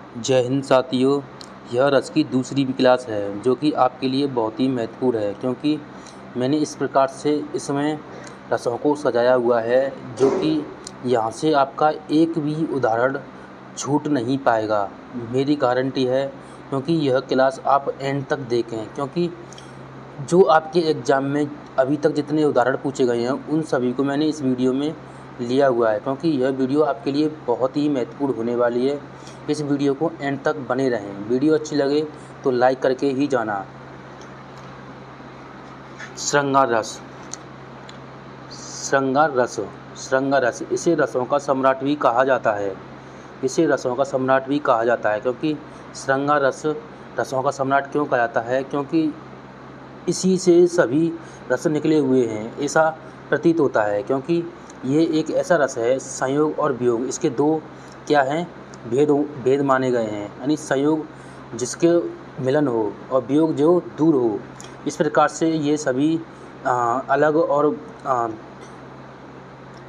जय हिंद साथियों। यह रस की दूसरी भी क्लास है जो कि आपके लिए बहुत ही महत्वपूर्ण है, क्योंकि मैंने इस प्रकार से इसमें रसों को सजाया हुआ है जो कि यहाँ से आपका एक भी उदाहरण छूट नहीं पाएगा। मेरी गारंटी है, क्योंकि यह क्लास आप एंड तक देखें, क्योंकि जो आपके एग्ज़ाम में अभी तक जितने उदाहरण पूछे गए हैं उन सभी को मैंने इस वीडियो में लिया हुआ है, क्योंकि यह वीडियो आपके लिए बहुत ही महत्वपूर्ण होने वाली है। इस वीडियो को एंड तक बने रहें। वीडियो अच्छी लगे तो लाइक करके ही जाना। श्रृंगार रस। श्रृंगार रस, श्रृंगार रस, इसे रसों का सम्राट भी कहा जाता है। इसे रसों का सम्राट भी कहा जाता है, क्योंकि श्रृंगार रस रसों का सम्राट क्यों कहा जाता है? क्योंकि इसी से सभी रस निकले हुए हैं, ऐसा प्रतीत होता है। क्योंकि ये एक ऐसा रस है, संयोग और वियोग इसके दो क्या हैं, भेद माने गए हैं। यानी संयोग जिसके मिलन हो और वियोग जो दूर हो, इस प्रकार से ये सभी अलग और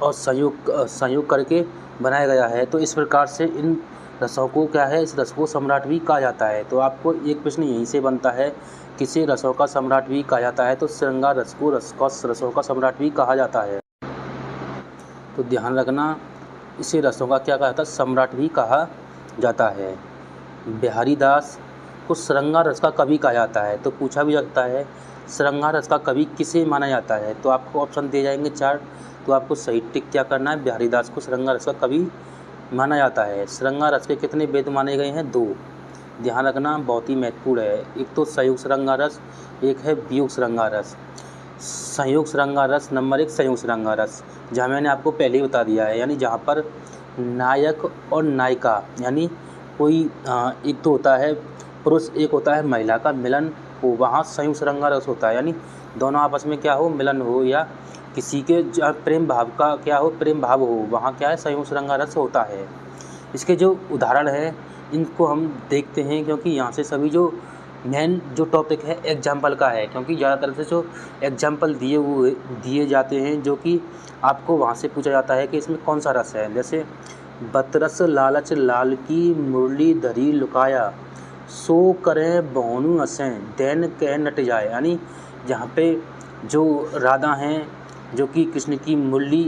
संयोग करके बनाया गया है। तो इस प्रकार से इन रसों को क्या है, इस रस को सम्राट भी कहा जाता है। तो आपको एक प्रश्न यहीं से बनता है, किसे रसों का सम्राट भी कहा जाता है? तो श्रृंगार रस को रसों का सम्राट भी कहा जाता है। तो ध्यान रखना, इसे रसों का क्या कहा जाता है? सम्राट भी कहा जाता है। बिहारी दास को श्रृंगार रस का कवि कहा जाता है। तो पूछा भी जाता है, श्रृंगार रस का कवि किसे माना जाता है? तो आपको ऑप्शन दिए जाएंगे 4, तो आपको सही टिक क्या करना है? बिहारी दास को श्रृंगार रस का कवि माना जाता है। श्रृंगार रस के कितने भेद माने गए हैं? 2। ध्यान रखना, बहुत ही महत्वपूर्ण है। एक तो संयोग श्रृंगार रस, एक है वियोग श्रृंगार रस। संयोग श्रृंगार रस नंबर 1 संयोग श्रृंगार रस, जहाँ मैंने आपको पहले ही बता दिया है, यानी जहाँ पर नायक और नायिका यानी कोई एक तो होता है पुरुष, एक होता है महिला का मिलन हो, वहाँ संयोग श्रृंगार रस होता है। यानी दोनों आपस में क्या हो, मिलन हो, या किसी के प्रेम भाव का क्या हो, प्रेम भाव हो, वहाँ क्या है, संयोग श्रृंगार रस होता है। इसके जो उदाहरण है इनको हम देखते हैं, क्योंकि यहाँ से सभी जो मेन जो टॉपिक है एग्जाम्पल का है, क्योंकि ज़्यादातर से जो एग्जाम्पल दिए जाते हैं जो कि आपको वहाँ से पूछा जाता है कि इसमें कौन सा रस है। जैसे बतरस लालच लाल की मुरली धरी लुकाया, सो करें बहुनु हसें दैन कह नट जाए। यानी जहाँ पे जो राधा हैं जो कि कृष्ण की मुरली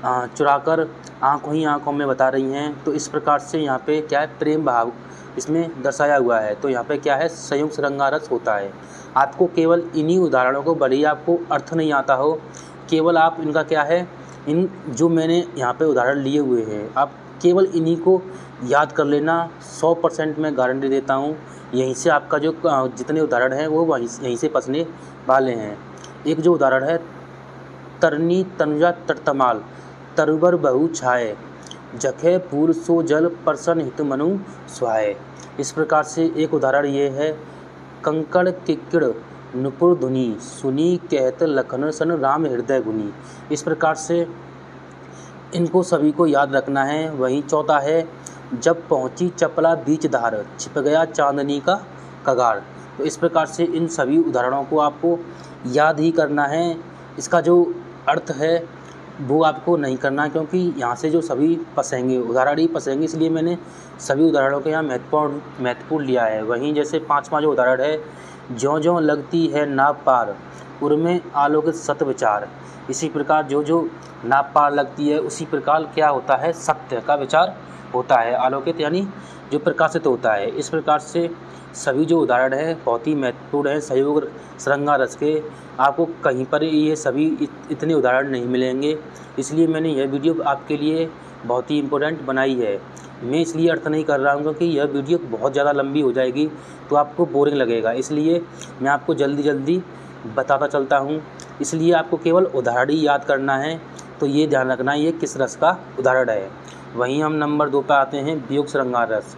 चुराकर आँखों में बता रही हैं, तो इस प्रकार से यहाँ पे क्या है, प्रेम भाव इसमें दर्शाया हुआ है। तो यहाँ पे क्या है, संयोग श्रृंगार रस होता है। आपको केवल इन्हीं उदाहरणों को, भले ही आपको अर्थ नहीं आता हो, केवल आप इनका क्या है, इन जो मैंने यहाँ पे उदाहरण लिए हुए हैं, आप केवल इन्हीं को याद कर लेना। 100% मैं गारंटी देता हूँ, यहीं से आपका जो जितने उदाहरण हैं वो यहीं से पसने वाले हैं। एक जो उदाहरण है, तरनी तनुजा तटतमाल तरुबर बहु छाए, जखे पूर सो जल परसन हित मनु स्वाय। इस प्रकार से एक उदाहरण ये है, कंकड़ किक्किड़ नुपुर धुनी सुनी कहत लखन सन राम हृदय गुनी। इस प्रकार से इनको सभी को याद रखना है। वहीं चौथा है, जब पहुंची चपला बीच धार छिप गया चांदनी का कगार। तो इस प्रकार से इन सभी उदाहरणों को आपको याद ही करना है। इसका जो अर्थ है वो आपको नहीं करना, क्योंकि यहाँ से जो सभी फंसेंगे, उदाहरण ही फंसेंगे, इसलिए मैंने सभी उदाहरणों के यहाँ महत्वपूर्ण लिया है। वहीं जैसे 5वां जो उदाहरण है, ज्यों ज्यों लगती है नाव पार उर्मे आलोकित सत विचार। इसी प्रकार जो जो नाव पार लगती है उसी प्रकार क्या होता है, सत्य का विचार होता है, आलोकित यानी जो प्रकाशित होता है। इस प्रकार से सभी जो उदाहरण है बहुत ही महत्वपूर्ण है संयोग श्रृंगार रस के। आपको कहीं पर ये सभी इतने उदाहरण नहीं मिलेंगे, इसलिए मैंने यह वीडियो आपके लिए बहुत ही इम्पोर्टेंट बनाई है। मैं इसलिए अर्थ नहीं कर रहा हूँ क्योंकि यह वीडियो बहुत ज़्यादा लंबी हो जाएगी तो आपको बोरिंग लगेगा, इसलिए मैं आपको जल्दी बताता चलता हूँ। इसलिए आपको केवल उदाहरण ही याद करना है। तो ये ध्यान रखना ये किस रस का उदाहरण है। वहीं हम नंबर 2 पर आते हैं, वियोग श्रृंगार रस।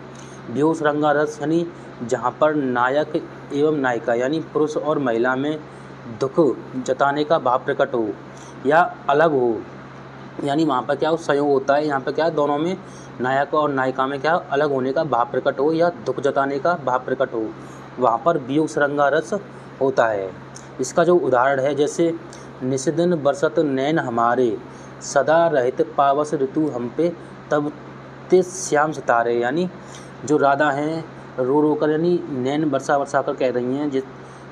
वियोग श्रृंगार रस यानी जहाँ पर नायक एवं नायिका यानी पुरुष और महिला में दुख जताने का भाव प्रकट हो या अलग हो, यानी वहाँ पर क्या हो, संयोग होता है। यहाँ पर क्या है, दोनों में नायक और नायिका में क्या अलग होने का भाव प्रकट हो या दुख जताने का भाव प्रकट हो, वहाँ पर वियोग श्रृंगार रस होता है। इसका जो उदाहरण है, जैसे निस्दिन बरसत नैन हमारे सदा रहित पावस ऋतु हम पे तब ते श्याम सितारे। यानी जो राधा हैं रो रो कर यानी नैन बरसा बरसा कर कह रही हैं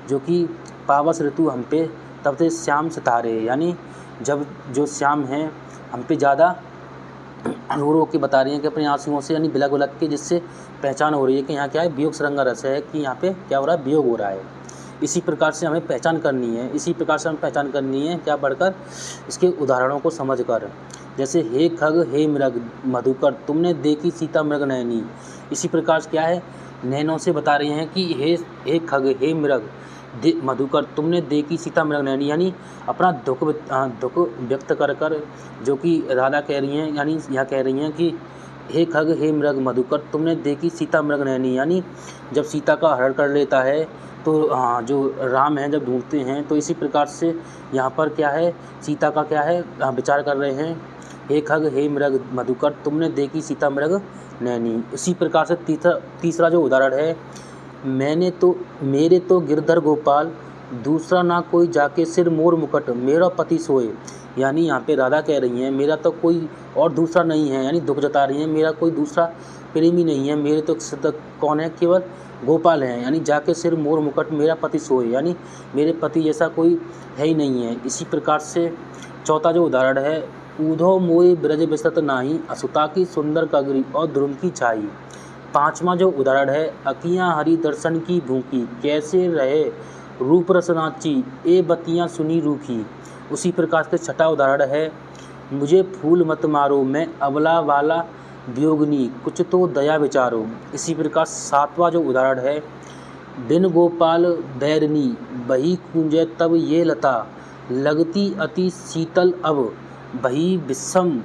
जो कि पावस ऋतु हम पे तब से श्याम सितारे, यानी जब जो श्याम हैं हम पे ज़्यादा रो रो के बता रही हैं कि अपने आंसुओं से यानी बिलख बिलख के, जिससे पहचान हो रही है कि यहाँ क्या है, वियोग श्रृंगार रस है, कि यहाँ पे क्या हो रहा है, वियोग हो रहा है। इसी प्रकार से हमें पहचान करनी है, इसी प्रकार से हमें पहचान करनी है क्या पढ़कर, इसके उदाहरणों को समझ कर। जैसे हे खग हे मृग मधुकर तुमने देखी सीता मृग नैनी, इसी प्रकार से क्या है, नैनों से बता रही हैं कि हे खग हे मृग मधुकर तुमने देखी सीता मृग नैनी, यानी अपना दुख व्यक्त कर कर जो कि राधा कह रही हैं, यानी यहाँ कह रही हैं कि हे खग हे मृग मधुकर तुमने देखी सीता मृग नैनी, यानी जब सीता का हरण कर लेता है तो जो राम हैं जब ढूंढते हैं, तो इसी प्रकार से यहाँ पर क्या है, सीता का क्या है, विचार कर रहे हैं। हे खग हे मृग मधुकर तुमने देखी सीता मृग नैनी। इसी प्रकार से तीसरा जो उदाहरण है, मेरे तो गिरधर गोपाल दूसरा ना कोई जाके सिर मोर मुकुट मेरा पति सोए, यानी यहाँ पे राधा कह रही हैं मेरा तो कोई और दूसरा नहीं है, यानी दुख जता रही हैं मेरा कोई दूसरा प्रेमी नहीं है, मेरे तो कौन है, केवल गोपाल हैं, यानी जाके सिर मोर मुकुट मेरा पति सोए, यानी मेरे पति जैसा कोई है ही नहीं है। इसी प्रकार से चौथा जो उदाहरण है, ऊधो मोए ब्रज बिसत नाही असुता की सुंदर कगरी और ध्रुम की छाई। पांचवा जो उदाहरण है, अखियाँ हरि दर्शन की भूखी कैसे रहे रूप रस नाची ए बतियाँ सुनी रूखी। उसी प्रकार से छठा उदाहरण है, मुझे फूल मत मारो मैं अबला वाला वियोगनी कुछ तो दया विचारो। इसी प्रकार सातवां जो उदाहरण है, बिन गोपाल बैरनी बही कूंजे तब ये लता लगती अति शीतल अब बही विषम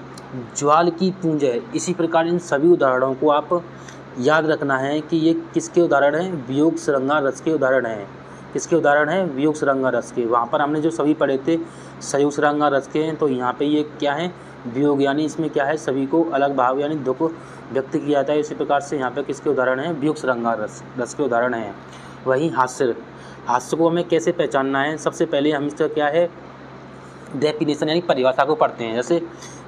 ज्वाल की पूंजे। इसी प्रकार इन सभी उदाहरणों को आप याद रखना है कि ये किसके उदाहरण हैं, वियोग श्रृंगार रस के उदाहरण हैं। किसके उदाहरण हैं, वियोग श्रृंगार रस के। वहाँ पर हमने जो सभी पढ़े थे संयोग श्रृंगार रस के हैं, तो यहाँ पे ये क्या है, वियोग, यानी इसमें क्या है, सभी को अलग भाव यानी दुख व्यक्त किया जाता है। इसी प्रकार से यहाँ पे किसके उदाहरण हैं, वियोग श्रृंगार रस के उदाहरण हैं। वहीं हास्य को हमें कैसे पहचानना है, सबसे पहले हम इसका क्या है, डेफिनेशन यानी परिभाषा को पढ़ते हैं। जैसे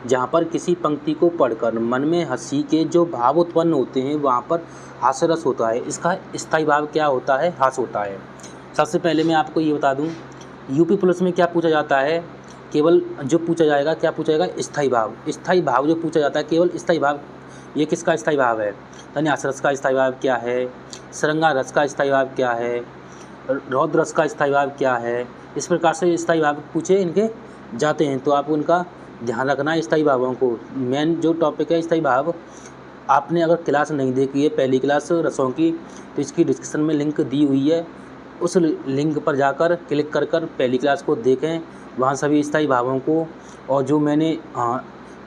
जहाँ पर किसी पंक्ति को पढ़कर मन में हंसी के जो भाव उत्पन्न होते हैं वहाँ पर हास्य रस होता है। इसका स्थायी भाव क्या होता है, हास्य होता है। सबसे पहले मैं आपको ये बता दूं, यूपी पुलिस में क्या पूछा जाता है, केवल जो पूछा जाएगा क्या पूछा जाएगा, स्थायी भाव। स्थायी भाव जो पूछा जाता है केवल स्थायी भाव, ये किसका स्थायी भाव है, यानी हास्य रस का स्थायी भाव क्या है, श्रृंगार रस का स्थायी भाव क्या है, रौद्र रस का स्थायी भाव क्या है। इस प्रकार से स्थायी भाव पूछे इनके जाते हैं, तो आप उनका ध्यान रखना है। स्थायी भावों को मेन जो टॉपिक है स्थायी भाव, आपने अगर क्लास नहीं देखी है पहली क्लास रसों की, तो इसकी डिस्क्रिप्शन में लिंक दी हुई है, उस लिंक पर जाकर क्लिक कर पहली क्लास को देखें। वहाँ सभी स्थायी भावों को और जो मैंने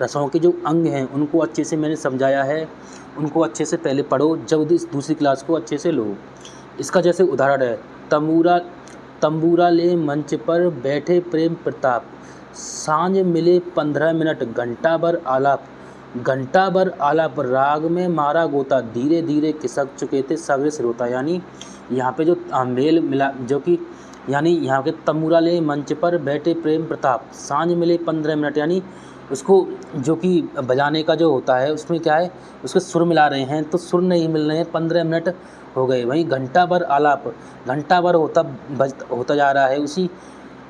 रसों के जो अंग हैं उनको अच्छे से मैंने समझाया है, उनको अच्छे से पहले पढ़ो, जब इस दूसरी क्लास को अच्छे से लो। इसका जैसे उदाहरण है, तंबूरा ले मंच पर बैठे प्रेम प्रताप, सांझ मिले 15 मिनट घंटा भर आलाप राग में मारा गोता, धीरे धीरे खिसक चुके थे सवेरे श्रोता। यानी यहाँ पे जो मेल मिला, जो कि यानी यहाँ के तंबूरा ले मंच पर बैठे प्रेम प्रताप, सांझ मिले 15 मिनट, यानी उसको जो कि बजाने का जो होता है उसमें क्या है, उसके सुर मिला रहे हैं, तो सुर नहीं मिल रहे हैं, 15 मिनट हो गए। वहीं घंटा भर आलाप, घंटा भर होता जा रहा है उसी,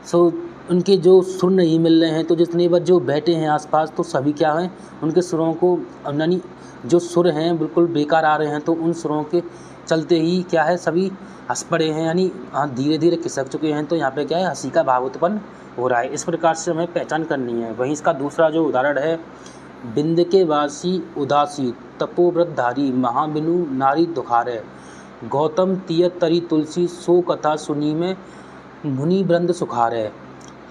सो उनके जो सुर नहीं मिल रहे हैं, तो जितने बार जो बैठे हैं आसपास, तो सभी क्या हैं, उनके सुरों को यानी जो सुर हैं बिल्कुल बेकार आ रहे हैं, तो उन सुरों के चलते ही क्या है, सभी हंस पड़े हैं, यानी धीरे धीरे खिसक चुके हैं। तो यहाँ पे क्या है, हंसी का भाव उत्पन्न हो रहा है। इस प्रकार से हमें पहचान करनी है। वहीं इसका दूसरा जो उदाहरण है, बिंद के वासी उदासी तपोव्रतधारी महाबिनु नारी दुखारे, गौतम तीय तरी तुलसी सो कथा सुनी में मुनि वृंद सुखारे,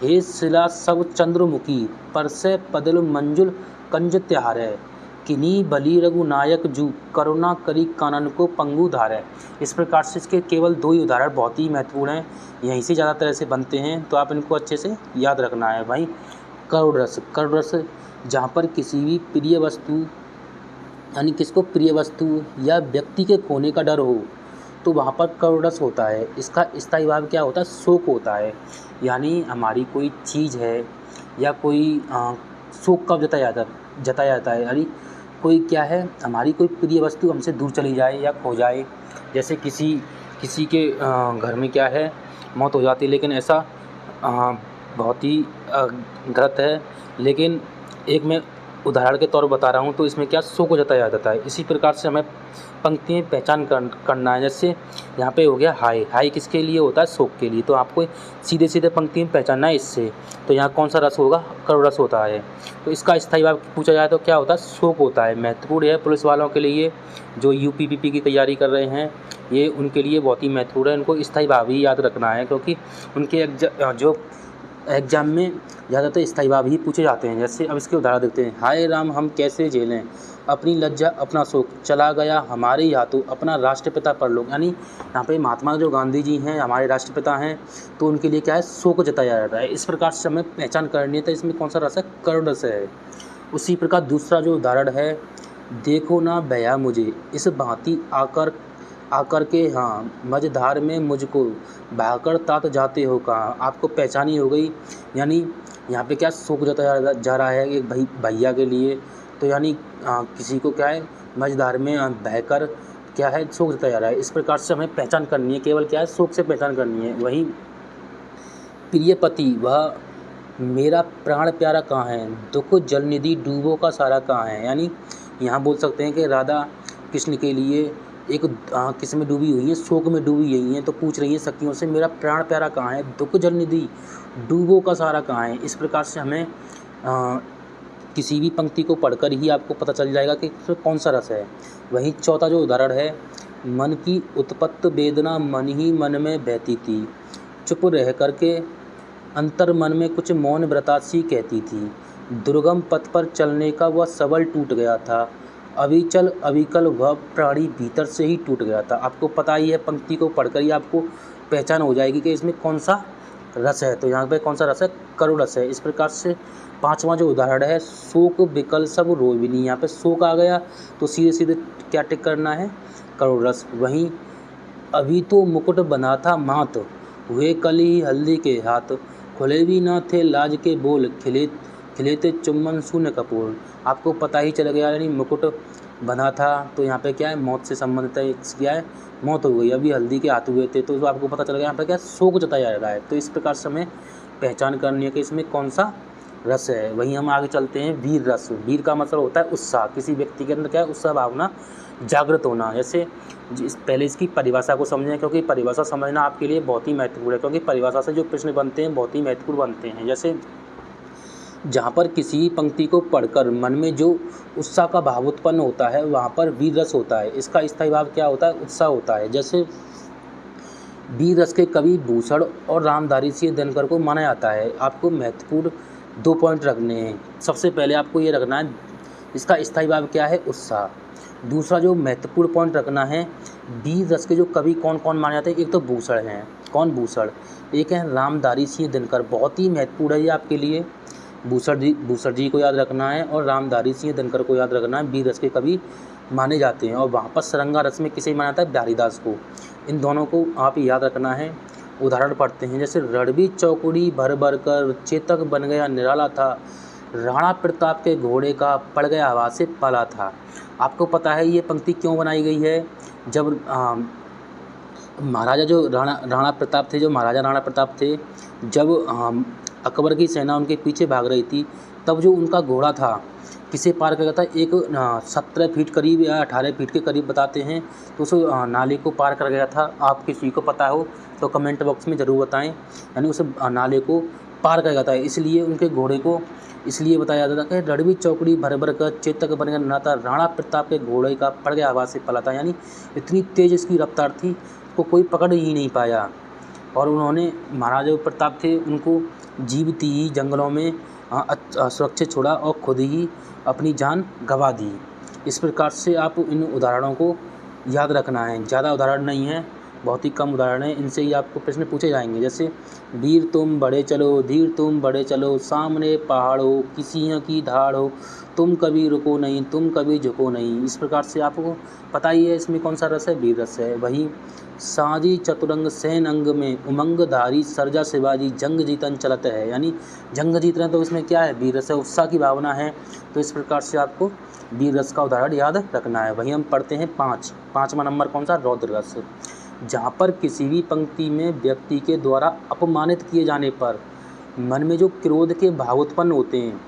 हे शिला सब चंद्रमुखी परसे पदल मंजुल कंज त्यारे, किन्हीं बली रघुनायक जू करुणा करी कानन को पंगु धारे। इस प्रकार से इसके केवल 2 ही उदाहरण बहुत ही महत्वपूर्ण हैं, यहीं से ज़्यादा तरह से बनते हैं, तो आप इनको अच्छे से याद रखना है। भाई करुण रस जहाँ पर किसी भी प्रिय वस्तु यानी किसको प्रिय वस्तु या व्यक्ति के खोने का डर हो, तो वहाँ पर करुण रस होता है। इसका स्थायी भाव क्या होता है, शोक होता है, यानी हमारी कोई चीज़ है या कोई शोक कब जताया जाता है, यानी कोई क्या है, हमारी कोई प्रिय वस्तु हमसे दूर चली जाए या खो जाए, जैसे किसी के घर में क्या है मौत हो जाती है, लेकिन ऐसा बहुत ही गलत है। लेकिन एक मैं उदाहरण के तौर पर बता रहा हूँ, तो इसमें क्या शोक को जताया जाता है। इसी प्रकार से हमें पंक्ति में पहचान करना है। जैसे यहाँ पे हो गया हाय, हाय किसके लिए होता है, शोक के लिए। तो आपको सीधे सीधे पंक्ति में पहचानना है इससे। तो यहाँ कौन सा रस होगा, करुण रस होता है। तो इसका स्थायी भाव पूछा जाए तो क्या होता है, शोक होता है। महत्वपूर्ण है पुलिस वालों के लिए, जो यूपीपीपी की तैयारी कर रहे हैं, ये उनके लिए बहुत ही महत्वपूर्ण है। उनको स्थायी भाव ही याद रखना है, क्योंकि उनके जो एग्जाम में ज़्यादातर स्थायी भाव ही पूछे जाते हैं। जैसे अब इसके उदाहरण देखते हैं। हाय राम हम कैसे झेलें अपनी लज्जा अपना शोक, चला गया हमारे हाथों अपना राष्ट्रपिता परलोक। यानी यहाँ पे महात्मा जो गांधी जी हैं, हमारे राष्ट्रपिता हैं, तो उनके लिए क्या है, शोक जताया जाता है। इस प्रकार से हमें पहचान करनी है। तो इसमें कौन सा रस है, करुण रस है। उसी प्रकार दूसरा जो उदाहरण है, देखो ना भैया मुझे इस भांति आकर के हाँ मझधार में मुझको बहाकर तात जाते हो कहाँ। आपको पहचानी हो गई। यानी यहाँ पे क्या शोक जताया जा रहा है एक भैया के लिए। तो यानी किसी को क्या है, मझधार में बहकर क्या है, शोक जताया जा रहा है। इस प्रकार से हमें पहचान करनी है, केवल क्या है, शोक से पहचान करनी है। वहीं प्रिय पति वह मेरा प्राण प्यारा कहाँ है, दुख जलनिधि डूबो का सारा कहाँ है। यानी यहाँ बोल सकते हैं कि राधा कृष्ण के लिए एक किस में डूबी हुई है, शोक में डूबी हुई हैं। तो पूछ रही है सखियों से, मेरा प्राण प्यारा कहाँ है, दुख जलनिधि डूबो का सारा कहाँ है। इस प्रकार से हमें किसी भी पंक्ति को पढ़कर ही आपको पता चल जाएगा कि कौन सा रस है। वहीं चौथा जो उदाहरण है, मन की उत्पत्त वेदना मन ही मन में बहती थी, चुप रह करके अंतर मन में कुछ मौन व्रतासी कहती थी, दुर्गम पथ पर चलने का वह सबल टूट गया था, अविचल अविकल वह प्राणी भीतर से ही टूट गया था। आपको पता ही है, पंक्ति को पढ़कर ही आपको पहचान हो जाएगी कि इसमें कौन सा रस है। तो यहाँ पे कौन सा रस है, करुण रस है। इस प्रकार से पांचवा जो उदाहरण है, शोक विकल सब रोहिणी। यहाँ पे शोक आ गया तो सीधे सीधे क्या टिक करना है, करुण रस। वहीं अभी तो मुकुट बना था मात, हुए कल ही हल्दी के हाथ, खुले भी ना थे लाज के बोल, खिले थे चुम्बन शून्य कपूर। आपको पता ही चल गया, यानी मुकुट बना था तो यहाँ पे क्या है, मौत से संबंधित है। क्या है, मौत हो गई, अभी हल्दी के हाथ हुए थे, तो आपको पता चल गया यहाँ पे क्या शोक जताया जा रहा है। तो इस प्रकार से हमें पहचान करनी है कि इसमें कौन सा रस है। वहीं हम आगे चलते हैं, वीर रस। वीर का मतलब होता है उत्साह, किसी व्यक्ति के अंदर क्या है, उत्साह भावना जागृत होना। जैसे पहले इसकी परिभाषा को समझें, क्योंकि परिभाषा समझना आपके लिए बहुत ही महत्वपूर्ण है, क्योंकि परिभाषा से जो प्रश्न बनते हैं बहुत ही महत्वपूर्ण बनते हैं। जैसे जहाँ पर किसी पंक्ति को पढ़कर मन में जो उत्साह का भाव उत्पन्न होता है, वहाँ पर वीर रस होता है। इसका स्थायी भाव क्या होता है, उत्साह होता है। जैसे वीर रस के कवि भूषण और रामधारी सिंह दिनकर को माना जाता है। आपको महत्वपूर्ण 2 पॉइंट रखने हैं। सबसे पहले आपको ये रखना है, इसका स्थायी भाव क्या है, उत्साह। दूसरा जो महत्वपूर्ण पॉइंट रखना है, वीर रस के जो कवि कौन कौन माने जाते हैं। एक तो भूषण हैं, कौन भूषण, एक है रामधारी सिंह दिनकर, बहुत ही महत्वपूर्ण है ये आपके लिए। भूषण जी को याद रखना है और रामधारी सिंह दिनकर को याद रखना है, वीर रस के कवि माने जाते हैं। और वहाँ पर सरंगा रस में किसे माना जाता है, बिहारीदास को। इन दोनों को आप याद रखना है। उदाहरण पढ़ते हैं, जैसे रणबी चौकड़ी भर भर कर चेतक बन गया निराला था, राणा प्रताप के घोड़े का पड़ गया हवा से पाला था। आपको पता है ये पंक्ति क्यों बनाई गई है। जब महाराजा जो राणा प्रताप थे, जो महाराजा राणा प्रताप थे, जब अकबर की सेना उनके पीछे भाग रही थी, तब जो उनका घोड़ा था किसे पार कर गया था, एक 17 फीट करीब या 18 फीट के करीब बताते हैं, तो उस नाले को पार कर गया था। आप किसी को पता हो तो कमेंट बॉक्स में ज़रूर बताएं। यानी उस नाले को पार कर गया था, इसलिए उनके घोड़े को इसलिए बताया जाता था कि रणबी चौकड़ी भर भर कर चेतक बन गया ना था, राणा प्रताप के घोड़े का पड़ गया हवा से पला था। यानी इतनी तेज़ इसकी रफ्तार थी, को कोई पकड़ ही नहीं पाया। और उन्होंने महाराजा प्रताप थे, उनको जीवित ही जंगलों में सुरक्षित छोड़ा और खुद ही अपनी जान गंवा दी। इस प्रकार से आप इन उदाहरणों को याद रखना है। ज़्यादा उदाहरण नहीं है, बहुत ही कम उदाहरण हैं, इनसे ही आपको प्रश्न पूछे जाएंगे। जैसे वीर तुम बढ़े चलो, धीर तुम बढ़े चलो, सामने पहाड़ हो कि सिंह की धाड़ हो, तुम कभी रुको नहीं, तुम कभी झुको नहीं। इस प्रकार से आपको पता ही है इसमें कौन सा रस है, वीर रस है। वहीं साजी चतुरंग सैन अंग में उमंग धारी सर्जा शिवाजी जंग जीतन चलत है, यानी जंग जीत रहे हैं तो इसमें क्या है, वीर रस है, उत्साह की भावना है। तो इस प्रकार से आपको वीर रस का उदाहरण याद रखना है। वहीं हम पढ़ते हैं पाँचवा नंबर कौन सा, रौद्र रस। जहाँ पर किसी भी पंक्ति में व्यक्ति के द्वारा अपमानित किए जाने पर मन में जो क्रोध के भाव उत्पन्न होते हैं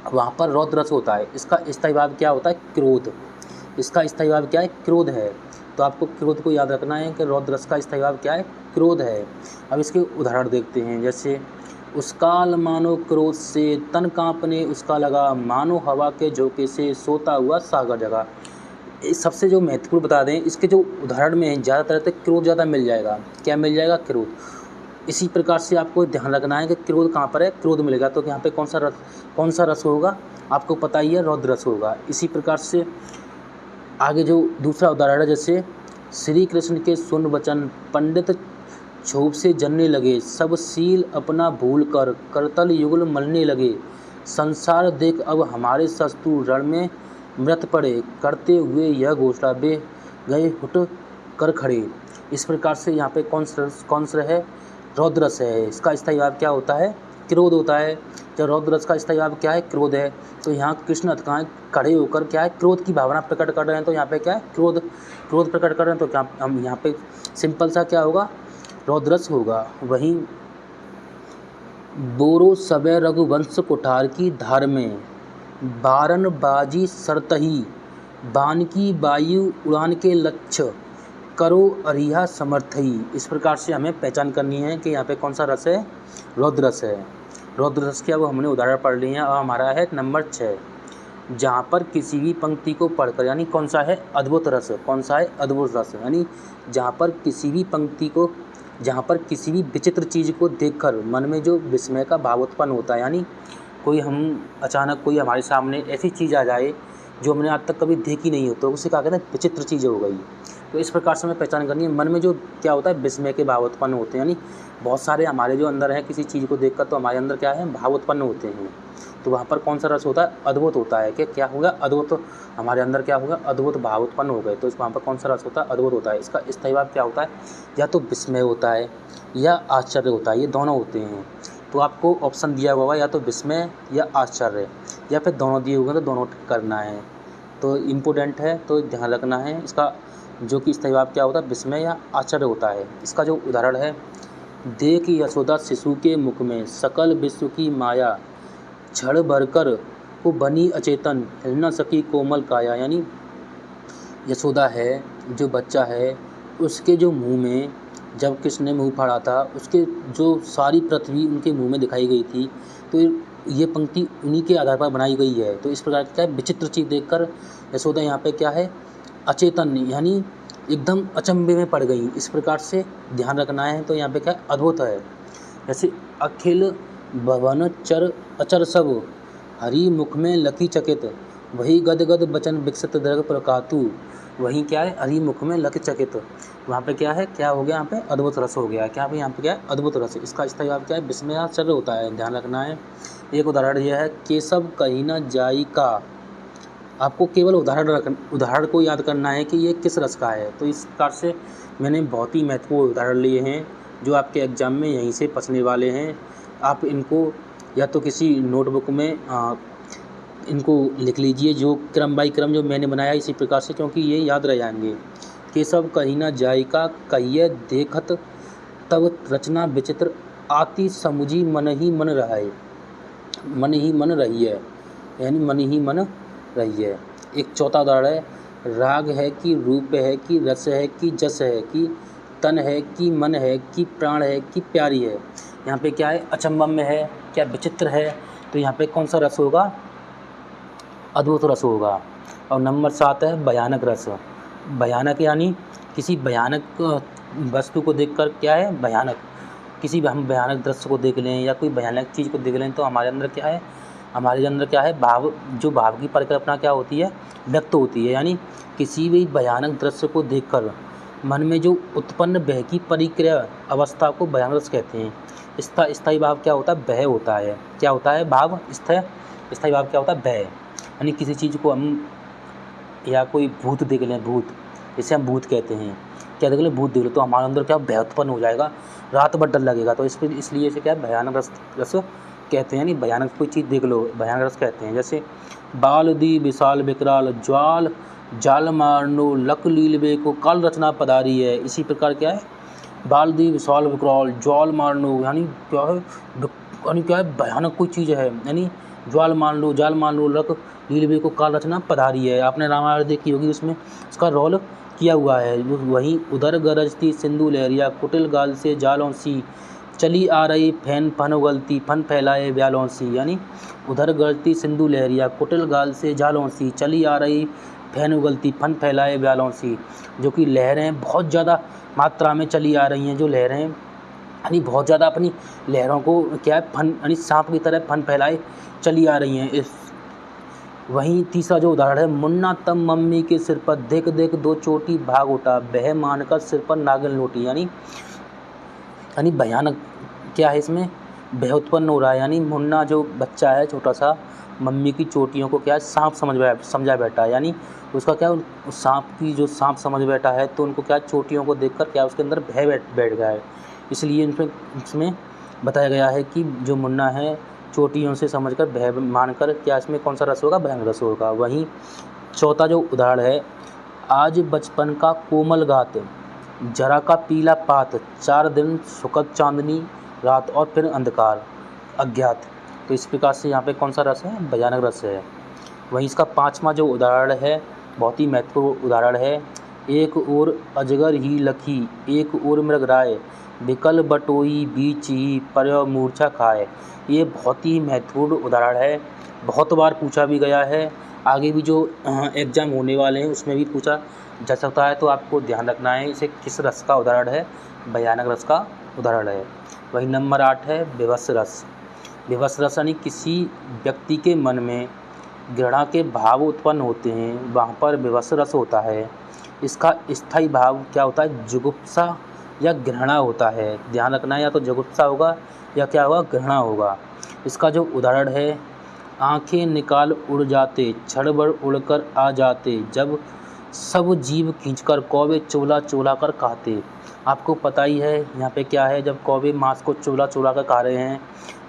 वहाँ पर रौद्र रस होता है। इसका स्थायी भाव क्या होता है, क्रोध। इसका स्थायी भाव क्या है, क्रोध है। तो आपको क्रोध को याद रखना है कि रौद्र रस का स्थायी भाव क्या है, क्रोध है। अब इसके उदाहरण देखते हैं। जैसे उसकाल मानो क्रोध से तन कांपने उसका लगा, मानो हवा के झोंके से सोता हुआ सागर जगा। इस सबसे जो महत्वपूर्ण बता दें, इसके जो उदाहरण में है ज़्यादातर तो क्रोध ज़्यादा मिल जाएगा। क्या मिल जाएगा, क्रोध। इसी प्रकार से आपको ध्यान रखना है कि क्रोध कहाँ पर है, क्रोध मिलेगा। तो यहाँ पे कौन सा रस होगा, आपको पता ही है, रौद्र रस होगा। इसी प्रकार से आगे जो दूसरा उदाहरण है, जैसे श्री कृष्ण के सुन वचन पंडित क्षोभ से जनने लगे, सब सील अपना भूल कर करतल युगल मलने लगे, संसार देख अब हमारे शत्रु रण में मृत पड़े, करते हुए यह घोषणा वे गए हुट कर खड़े। इस प्रकार से यहाँ पे कौन सा है, रौद्र रस है। इसका स्थायी भाव क्या होता है, क्रोध होता है। जब रौद्र रस का स्थायी भाव क्या है, क्रोध है, तो यहाँ कृष्ण अतकाएँ खड़े होकर क्या है, क्रोध की भावना प्रकट कर रहे हैं। तो यहाँ पे क्या है, क्रोध प्रकट कर रहे हैं। तो क्या हम यहाँ पे सिंपल सा क्या होगा, रौद्र रस होगा। वहीं बोरो सबे रघुवंश कुठार की धार में, बारन बाजी सरतही, बान की वायु उड़ान के लक्ष्य, करो अरिहा समर्थई। इस प्रकार से हमें पहचान करनी है कि यहाँ पे कौन सा रस है, रौद्र रस है। रौद्र रस क्या, वो हमने उदाहरण पढ़ लिए हैं। और हमारा है नंबर 6, जहाँ पर किसी भी पंक्ति को पढ़कर, यानी कौन सा है, अद्भुत रस। कौन सा है, अद्भुत रस, यानी जहाँ पर किसी भी पंक्ति को, जहाँ पर किसी भी विचित्र चीज़ को देखकर मन में जो विस्मय का भाव उत्पन्न होता है, यानी अचानक कोई हमारे सामने ऐसी चीज़ आ जाए जो हमने आज तक कभी देखी नहीं हो, तो उसे क्या कहते हैं, विचित्र चीज़ हो गई। तो इस प्रकार से हमें पहचान करनी है, मन में जो क्या होता है, विस्मय के भाव उत्पन्न होते हैं। यानी बहुत सारे हमारे जो अंदर है, किसी चीज़ को देखकर तो हमारे अंदर क्या है, भाव उत्पन्न होते हैं। तो वहाँ पर कौन सा रस होता है, अद्भुत होता है। कि क्या होगा, अद्भुत, हमारे अंदर क्या होगा, अद्भुत भाव उत्पन्न हो गए। तो वहाँ पर कौन सा रस होता है, अद्भुत होता है। इसका स्थायी भाव क्या होता है, या तो विस्मय होता है या आश्चर्य होता है, ये दोनों होते हैं। तो आपको ऑप्शन दिया हुआ है, या तो विस्मय या आश्चर्य, या फिर दोनों दिए हुए हैं, तो दोनों करना है। तो इम्पोर्टेंट है, तो ध्यान रखना है। इसका जो कि स्थायी भाव क्या होता है, विस्मय या आश्चर्य होता है। इसका जो उदाहरण है, देख यशोदा शिशु के मुख में सकल विश्व की माया, क्षण भरकर को बनी अचेतन, हिल न सकी कोमल काया। यानी यशोदा है, जो बच्चा है, उसके जो मुंह में जब कृष्ण ने मुंह फाड़ा था, उसके जो सारी पृथ्वी उनके मुंह में दिखाई गई थी। तो ये पंक्ति उन्हीं के आधार पर बनाई गई है। तो इस प्रकार क्या है, विचित्र चीज़ देखकर यशोदा यहाँ पे क्या है, अचेतन, यानी एकदम अचंभे में पड़ गई। इस प्रकार से ध्यान रखना है। तो यहाँ पे क्या अद्भुत है। जैसे अखिल भवन चर अचर सब, हरि मुख में लकी चकित, वही गद गद बचन विकसित दर्ग प्रकातु। वहीं क्या है, हरि मुख में लकी चकित। वहाँ पे क्या है, क्या हो गया, यहाँ पे अद्भुत रस हो गया। क्या भाई, यहाँ पे क्या है, अद्भुत रस। इसका स्थायी भाव क्या है, विस्मय आश्चर्य होता है। ध्यान रखना है। एक उदाहरण यह है, केशव कहीं न जाई का। आपको केवल उदाहरण को याद करना है कि ये किस रस का है। तो इस प्रकार से मैंने बहुत ही महत्वपूर्ण उदाहरण लिए हैं जो आपके एग्ज़ाम में यहीं से फंसने वाले हैं। आप इनको या तो किसी नोटबुक में इनको लिख लीजिए, जो क्रम बाई क्रम जो मैंने बनाया इसी प्रकार से, क्योंकि ये याद रह जाएंगे। केशव कहीं न जाई का, कहिए देखत तब रचना विचित्र, आती समुझी मन ही मन रहाए। मन ही मन रही है, यानी मन ही मन रही है। एक चौथा उदाहरण है, राग है कि रूप है कि रस है कि जस है कि तन है कि मन है कि प्राण है कि प्यारी है। यहाँ पे क्या है, अचंभव में है, क्या विचित्र है। तो यहाँ पे कौन सा रस होगा, अद्भुत रस होगा। और नंबर 7 है भयानक रस। भयानक यानी किसी भयानक वस्तु को देखकर क्या है, भयानक, किसी हम भयानक दृश्य को देख लें या कोई भयानक चीज़ को देख लें तो हमारे अंदर क्या है, भाव, जो भाव की परिकल्पना क्या होती है, व्यक्त होती है। यानी किसी भी भयानक दृश्य को देखकर मन में जो उत्पन्न भय की परिक्रिया अवस्था को भयानक रस कहते हैं। स्थायी भाव क्या होता है? भय होता है। क्या होता है भाव? स्थायी भाव क्या होता है? भय। यानी किसी चीज़ को हम या कोई भूत देख लें, भूत, इसे हम भूत कहते हैं, क्या देख लें, भूत देख लो तो हमारे अंदर क्या भय उत्पन्न हो जाएगा, रात भर डर लगेगा। तो इसलिए इसे क्या भयानक रस कहते हैं। यानी भयानक कोई चीज़ देख लो, भयानक रस कहते हैं। जैसे बाल दी विशाल विकराल ज्वाल जाल मारनो लक लीलबे को काल रचना पधारी है। इसी प्रकार क्या है, बाल दी विशाल विकराल ज्वाल मारनो, यानी क्या है, यानी क्या है, भयानक कोई चीज़ है। यानी जाल मान लो लक लीलबे को काल रचना पधारी है। आपने रामायण देखी होगी, उसमें उसका रोल किया हुआ है। वहीं उधर गरजती सिंधु लहरिया कुटिल गाल से जालों सी चली आ रही फैन फन उगलती फन फैलाए व्यालों सी। यानी उधर गरजती सिंधु लहरिया कुटिल गाल से जालों सी चली आ रही फैन उगलती फन फैलाए व्यालों सी। जो कि लहरें बहुत ज़्यादा मात्रा में चली आ रही हैं, जो लहरें यानी बहुत ज़्यादा अपनी लहरों को क्या है, फन यानी सांप की तरह फन फैलाए चली आ रही हैं। वहीं तीसरा जो उदाहरण है, मुन्ना तब मम्मी के सिर पर देख देख दो चोटी भाग उठा बह मानकर सिर पर नागिन लौटी। यानी भयानक क्या है, इसमें भय उत्पन्न हो रहा है। यानी मुन्ना जो बच्चा है छोटा सा, मम्मी की चोटियों को क्या है, सांप समझा बैठा है। यानी उसका क्या, उस सांप की जो सांप समझ बैठा है, तो उनको क्या चोटियों को देखकर क्या उसके अंदर भय बैठ गया है। इसलिए इसमें बताया गया है कि जो मुन्ना है चोटियों से समझकर भय मानकर क्या, इसमें कौन सा रस होगा? भयानक रस होगा। वहीं चौथा जो उदाहरण है, आज बचपन का कोमल गात जरा का पीला पात 4 दिन सुखद चांदनी रात और फिर अंधकार अज्ञात। तो इस प्रकार से यहाँ पे कौन सा रस है? भयानक रस है। वहीं इसका पांचवा जो उदाहरण है, बहुत ही महत्वपूर्ण उदाहरण है, एक ओर अजगर ही लखी एक ओर मृगराय विकल बटोई बीच ही पर्य मूर्छा खाए। ये बहुत ही महत्वपूर्ण उदाहरण है, बहुत बार पूछा भी गया है, आगे भी जो एग्ज़ाम होने वाले हैं उसमें भी पूछा जा सकता है। तो आपको ध्यान रखना है इसे किस रस का उदाहरण है? भयानक रस का उदाहरण है। वही नंबर 8 है विवश रस। विवश रस यानी किसी व्यक्ति के मन में घृणा के भाव उत्पन्न होते हैं, वहाँ पर विवश रस होता है। इसका स्थायी भाव क्या होता है? जुगुप्सा या घृणा होता है। ध्यान रखना है, या तो जुगुप्सा होगा या क्या होगा, घृणा होगा। इसका जो उदाहरण है, आंखें निकाल उड़ जाते क्षण भर उड़कर आ जाते जब सब जीव खींचकर कौवे चोला चोला कर खाते। आपको पता ही है यहाँ पे क्या है, जब कौवे मांस को चोला चोला कर खा रहे हैं,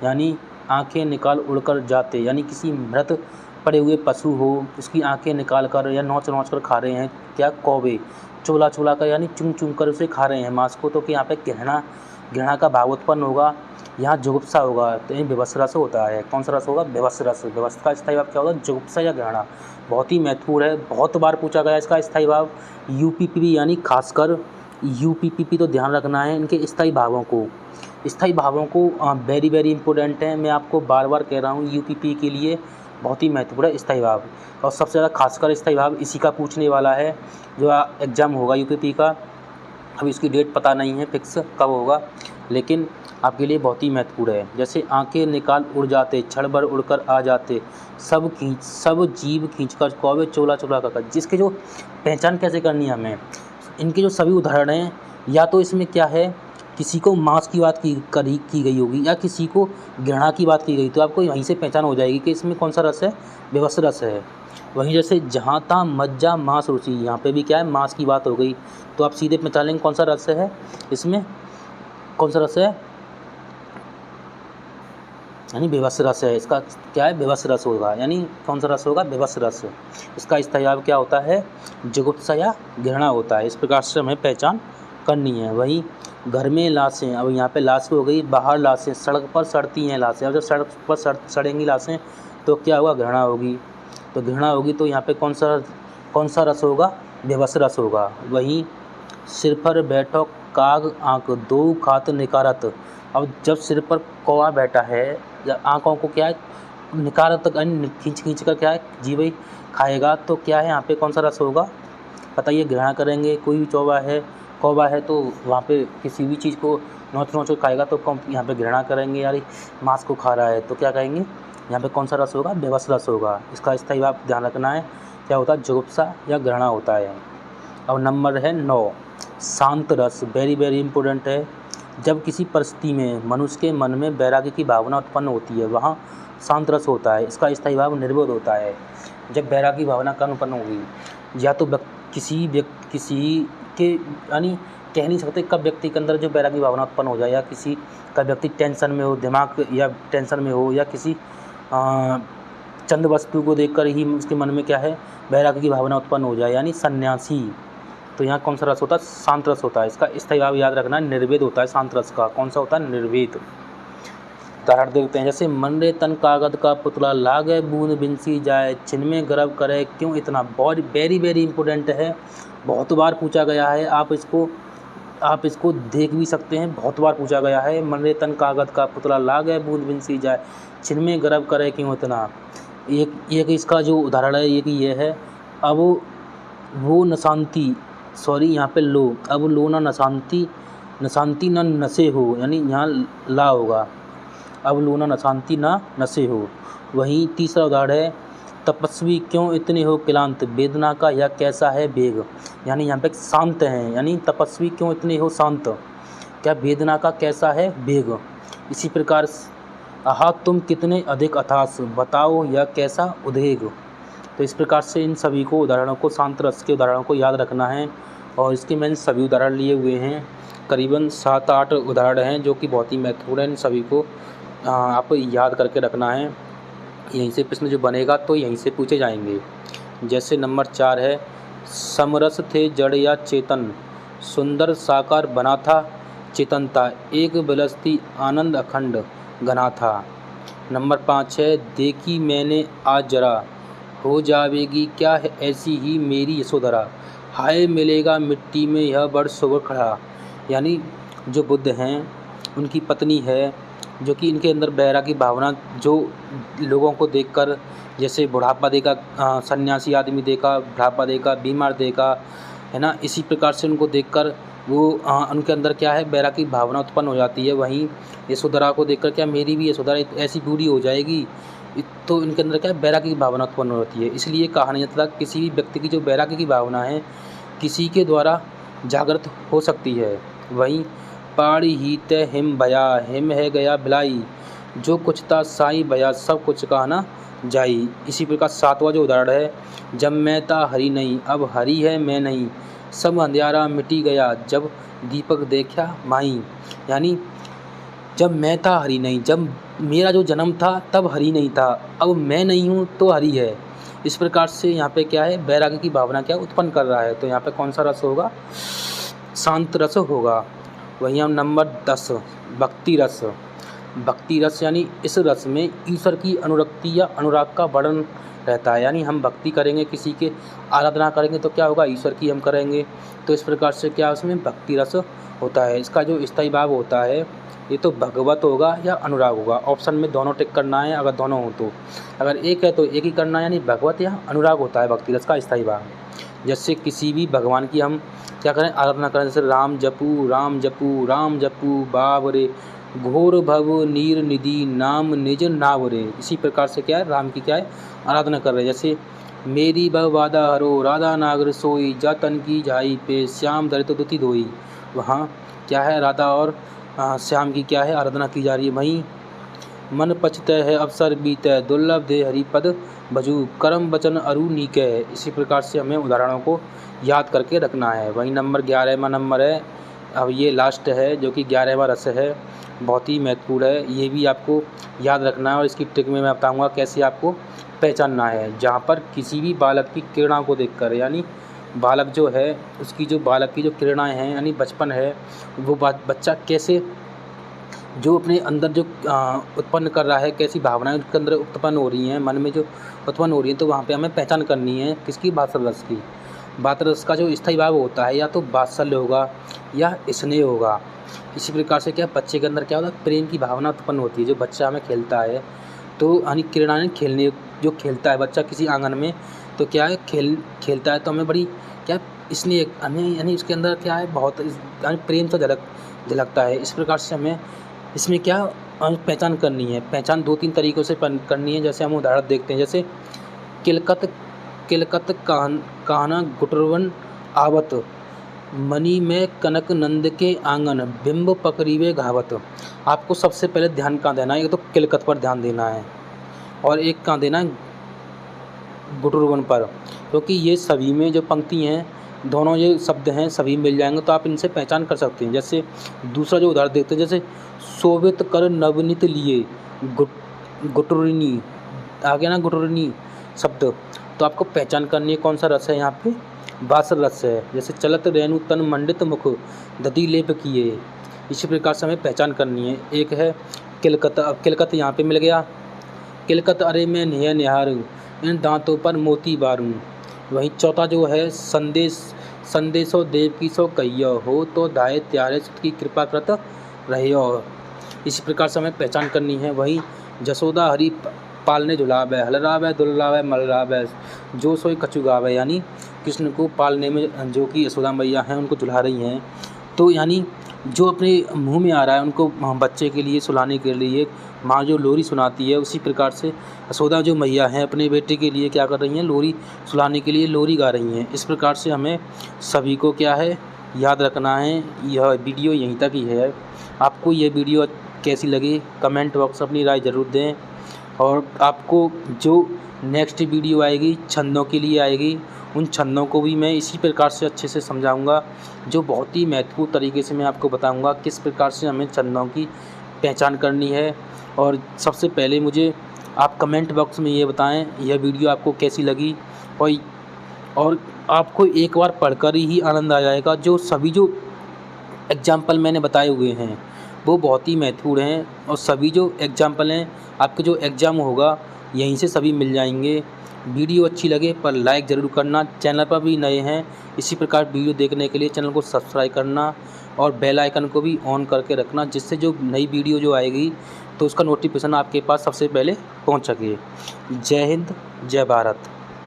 यानी आंखें निकाल उड़कर जाते, यानी किसी मृत पड़े हुए पशु हो उसकी आंखें निकाल कर या नोच नोच कर खा रहे हैं क्या, कौवे चोला चोला कर यानी चुन चुन कर उसे खा रहे हैं मांस को। तो यहाँ पे घृणा का भाव उत्पन्न होगा, यहाँ जुगुप्सा होगा। तो ये विवश रस होता है। कौन सा रस होगा? विवश रस। विवश का स्थायी भाव क्या होगा? जुगुप्सा या घृणा। बहुत ही महत्वपूर्ण है, बहुत बार पूछा गया इसका स्थायी भाव। यूपीपी यानी खासकर यूपीपी, तो ध्यान रखना है इनके स्थायी भावों को वेरी वेरी इंपॉर्टेंट है। मैं आपको बार बार कह रहा हूँ, यूपीपी के लिए बहुत ही महत्वपूर्ण है स्थायी भाव। और सबसे ज़्यादा खासकर स्थायी भाव इसी का पूछने वाला है जो एग्ज़ाम होगा यूपीपी का। अभी इसकी डेट पता नहीं है फिक्स कब होगा, लेकिन आपके लिए बहुत ही महत्वपूर्ण है। जैसे आंखें निकाल उड़ जाते क्षण भर उड़कर आ जाते सब जीव खींचकर कौवे चोला चोला कर। जिसके जो पहचान कैसे करनी है हमें, इनके जो सभी उदाहरण हैं, या तो इसमें क्या है, किसी को मांस की बात की गई होगी या किसी को घृणा की बात की गई, तो आपको वहीं से पहचान हो जाएगी कि इसमें कौन सा रस है? विवश रस है। वहीं जैसे जहाँ तहाँ मज्जा मांस रुचि, यहाँ पे भी क्या है, मांस की बात हो गई, तो आप सीधे पहचान लेंगे कौन सा रस है, इसमें कौन सा रस है, यानी विवश रस है। इसका क्या है? विवश रस होगा। यानी कौन सा रस होगा? विवश रस। इसका स्थायी भाव क्या होता है? जुगुप्सा या घृणा होता है। इस प्रकार से हमें पहचान करनी है। वहीं घर में लाशें, अब यहाँ पे लाशें हो गई, बाहर लाशें, सड़क पर सड़ती हैं लाशें। अब जब सड़क पर सड़ेंगी लाशें तो क्या होगा? घृणा होगी। तो घृणा होगी तो यहाँ पे कौन सा रस होगा? विवश रस होगा। वहीं सिर पर बैठो काग आँख दो खात निकारत। अब जब सिर पर कौवा बैठा है, जब आँखों को क्या है, निकारत खींच कर क्या है, जी भाई खाएगा, तो क्या है यहाँ पे कौन सा रस होगा? बताइए। घृणा करेंगे, कोई भी कौवा है तो वहाँ पे किसी भी चीज़ को नोच नोच कर खाएगा, तो यहाँ पे घृणा करेंगे, यार मांस को खा रहा है, तो क्या कहेंगे? यहाँ पे कौन सा रस होगा? विवश रस होगा। इसका स्थायी भाव ध्यान रखना है, क्या होता है? जुगुप्सा या घृणा होता है। अब नंबर है 9, शांत रस वेरी वेरी इंपॉर्टेंट है। जब किसी परिस्थिति में मनुष्य के मन में वैराग्य की भावना उत्पन्न होती है वहाँ शांत रस होता है। इसका स्थायी भाव निर्विरोध होता है। जब वैराग्य की भावना कब उत्पन्न होगी, या तो किसी के यानी कह नहीं सकते कब व्यक्ति के अंदर जो वैराग्य की भावना उत्पन्न हो जाए, या किसी का व्यक्ति टेंशन में हो, दिमाग या टेंशन में हो, या किसी चंद वस्तु को देखकर ही उसके मन में क्या है वैराग्य की भावना उत्पन्न हो जाए, यानी सन्यासी। तो यहाँ कौन सा रस होता है? शांत रस होता है। इसका स्थायी भाव याद रखना निर्वेद होता है शांत रस का। कौन सा होता है? निर्वेद। उदाहरण देखते हैं, जैसे मन रे तन कागद का पुतला, लागे बूंद बिनसी जाए, छिनमें गर्व करे क्यों इतना। बहुत वेरी वेरी इंपॉर्टेंट है, बहुत बार पूछा गया है। आप इसको देख भी सकते हैं, बहुत बार पूछा गया है। मन रे तन कागद का पुतला, लागे बूंद बिनसी जाए, छिनमें गर्व करे क्यों इतना। एक इसका जो उदाहरण है ये है, अब वो न शांति यहाँ पे लो, अब लो ना नशांति न नशे हो, यानी यहाँ ला होगा, अब लो ना नशांति ना नशे हो। वहीं तीसरा उदाहरण है, तपस्वी क्यों इतने हो क्लांत, वेदना का यह कैसा है वेग। यानी यहाँ पे शांत हैं, यानी तपस्वी क्यों इतने हो शांत, क्या वेदना का कैसा है वेग। इसी प्रकार आहा तुम कितने अधिक अथास, बताओ यह कैसा उद्वेग। तो इस प्रकार से इन सभी को उदाहरणों को, शांत रस के उदाहरणों को याद रखना है। और इसके मैंने सभी उदाहरण लिए हुए हैं, करीबन 7-8 उदाहरण हैं जो कि बहुत ही महत्वपूर्ण हैं। इन सभी को आप याद करके रखना है। यहीं से प्रश्न जो बनेगा तो यहीं से पूछे जाएंगे। जैसे नंबर 4 है, समरस थे जड़ या चेतन, सुंदर साकार बना था चेतनता, एक बिलसती आनंद अखंड घना था। नंबर 5 है, देखी मैंने आज जरा, हो जावेगी क्या है ऐसी ही मेरी यशोधरा, हाय मिलेगा मिट्टी में यह बड़ सुगर खड़ा। यानी जो बुद्ध हैं उनकी पत्नी है, जो कि इनके अंदर वैराग्य की भावना, जो लोगों को देखकर, जैसे बुढ़ापा देखा, सन्यासी आदमी देखा, बुढ़ापा देखा, बीमार देखा, है ना, इसी प्रकार से उनको देखकर वो उनके अंदर क्या है वैराग्य की भावना उत्पन्न हो जाती है। वहीं यशोधरा को देखकर क्या मेरी भी यशोधरा ऐसी बूढ़ी हो जाएगी, तो इनके अंदर क्या है वैराग्य की भावना उत्पन्न होती है। इसलिए कहा नहीं जाता किसी भी व्यक्ति की जो वैराग्य की भावना है किसी के द्वारा जागृत हो सकती है। वहीं पाड़ी ही तय हिम भया, हिम है गया भिलाई, जो कुछ था साई भया, सब कुछ कहा ना जाई। इसी प्रकार 7वां जो उदाहरण है, जब मैं था हरि नहीं, अब हरि है मैं नहीं, सब अंधियारा मिटी गया, जब दीपक देखा माई। यानी जब मैं था हरि नहीं, जब मेरा जो जन्म था तब हरि नहीं था, अब मैं नहीं हूँ तो हरि है। इस प्रकार से यहाँ पे क्या है वैराग्य की भावना क्या उत्पन्न कर रहा है। तो यहाँ पे कौन सा रस होगा? शांत रस होगा। वहीं हम नंबर 10, भक्ति रस। भक्ति रस यानी इस रस में ईश्वर की अनुरक्ति या अनुराग का वर्णन रहता है। यानी हम भक्ति करेंगे, किसी के आराधना करेंगे तो क्या होगा ईश्वर की हम करेंगे। तो इस प्रकार से क्या उसमें भक्ति रस होता है। इसका जो स्थायी भाव होता है ये तो भगवत होगा या अनुराग होगा। ऑप्शन में दोनों टिक करना है, अगर दोनों हो तो। अगर एक है तो एक ही करना है, यानी भगवत या अनुराग होता है भक्ति रस का स्थायी भाव। जैसे किसी भी भगवान की हम क्या करें आराधना करें, जैसे राम जपू राम जपू राम जपू बावरे, घोर भव नीर निधि नाम निज नावरे। इसी प्रकार से क्या है राम की क्या है आराधना कर रहे हैं। जैसे मेरी भव वादा हरो, राधा नागर सोई, जा तन की जाई पे, श्याम दरित दुति धोई। वहाँ क्या है राधा और श्याम की क्या है आराधना की जा रही है। वहीं मन पचतय है अवसर बीतय, दुर्लभ दे हरिपद भजू, कर्म वचन अरु नीके। इसी प्रकार से हमें उदाहरणों को याद करके रखना है। वहीं नंबर 11वां नंबर है, अब ये लास्ट है जो कि 11वां रस है, बहुत ही महत्वपूर्ण है। ये भी आपको याद रखना है और इसकी ट्रिक में मैं बताऊंगा कैसे आपको पहचानना है। जहाँ पर किसी भी बालक की किरणा को देखकर, यानी बालक जो है उसकी जो बालक की जो किरणाएँ हैं यानी बचपन है, वो बच्चा कैसे जो अपने अंदर जो उत्पन्न कर रहा है, कैसी भावनाएं उसके अंदर उत्पन्न हो रही हैं, मन में जो उत्पन्न हो रही हैं, तो वहाँ पे हमें पहचान करनी है किसकी वात्सल्य रस की। वात्सल्य रस का जो स्थायी भाव होता है या तो वात्सल्य होगा या स्नेह होगा। इसी प्रकार से क्या बच्चे के अंदर क्या होता है प्रेम की भावना उत्पन्न होती है। जो बच्चा हमें खेलता है तो यानी किरणाएं खेलने जो खेलता है बच्चा किसी आंगन में, तो क्या है खेलता है तो हमें बड़ी क्या स्नेह यानी उसके अंदर क्या है बहुत यानी प्रेम तो झलकता है। इस प्रकार से हमें इसमें क्या पहचान करनी है। पहचान 2-3 तरीक़ों से करनी है। जैसे हम उदाहरण देखते हैं, जैसे किलकत कहना गुटरवन आवत, मणि में कनक नंद के आंगन, बिंब पकड़ीवे घावत। आपको सबसे पहले ध्यान कहाँ देना है, एक तो किलकत पर ध्यान देना है और एक कहाँ देना है, गुटुरवन पर, क्योंकि ये सभी में जो पंक्ति हैं, दोनों ये शब्द हैं, सभी मिल जाएंगे तो आप इनसे पहचान कर सकते हैं। जैसे दूसरा जो उदाहरण देखते हैं, जैसे शोभित कर नवनीत लिए गुटुरनी, आ गया ना गुटुरनी शब्द, तो आपको पहचान करनी है कौन सा रस है यहाँ पे, वासर रस है। जैसे चलत रेणु तन मंडित मुख दधि लेप किए, इसी प्रकार से हमें पहचान करनी है। एक है किलकत, अब किलकत यहाँ पे मिल गया, किलकत अरे मैं निह निहारूं, इन दांतों पर मोती बारूं। वहीं चौथा जो है संदेशो देव की सो कहियो, हो तो दाए त्यारे सुत की कृपा कृत रहियो। इसी प्रकार से हमें पहचान करनी है। वहीं जसोदा हरि पालने झुलावे, हलरावे दुलरावे मलरावे, जो सोई कछु गावे, यानी कृष्ण को पालने में जो कि यशोदा मैया हैं उनको झुला रही हैं। तो यानी जो अपने मुंह में आ रहा है उनको बच्चे के लिए सुलाने के लिए माँ जो लोरी सुनाती है, उसी प्रकार से यशोदा जो मैया हैं अपने बेटे के लिए क्या कर रही हैं, लोरी सुलाने के लिए लोरी गा रही हैं। इस प्रकार से हमें सभी को क्या है, याद रखना है। यह वीडियो यहीं तक ही है। आपको ये वीडियो कैसी लगी कमेंट बॉक्स अपनी राय ज़रूर दें, और आपको जो नेक्स्ट वीडियो आएगी छंदों के लिए आएगी, उन छंदों को भी मैं इसी प्रकार से अच्छे से समझाऊंगा, जो बहुत ही महत्वपूर्ण तरीके से मैं आपको बताऊंगा किस प्रकार से हमें छंदों की पहचान करनी है। और सबसे पहले मुझे आप कमेंट बॉक्स में ये बताएं यह वीडियो आपको कैसी लगी, और आपको एक बार पढ़कर ही आनंद आ जाएगा। जो सभी जो एग्जाम्पल मैंने बताए हुए हैं वो बहुत ही महत्वपूर्ण हैं, और सभी जो एग्जाम्पल हैं आपके जो एग्ज़ाम होगा यहीं से सभी मिल जाएंगे। वीडियो अच्छी लगे पर लाइक ज़रूर करना, चैनल पर भी नए हैं इसी प्रकार वीडियो देखने के लिए चैनल को सब्सक्राइब करना और बेल आइकन को भी ऑन करके रखना, जिससे जो नई वीडियो जो आएगी तो उसका नोटिफिकेशन आपके पास सबसे पहले पहुंच सके। जय हिंद, जय भारत।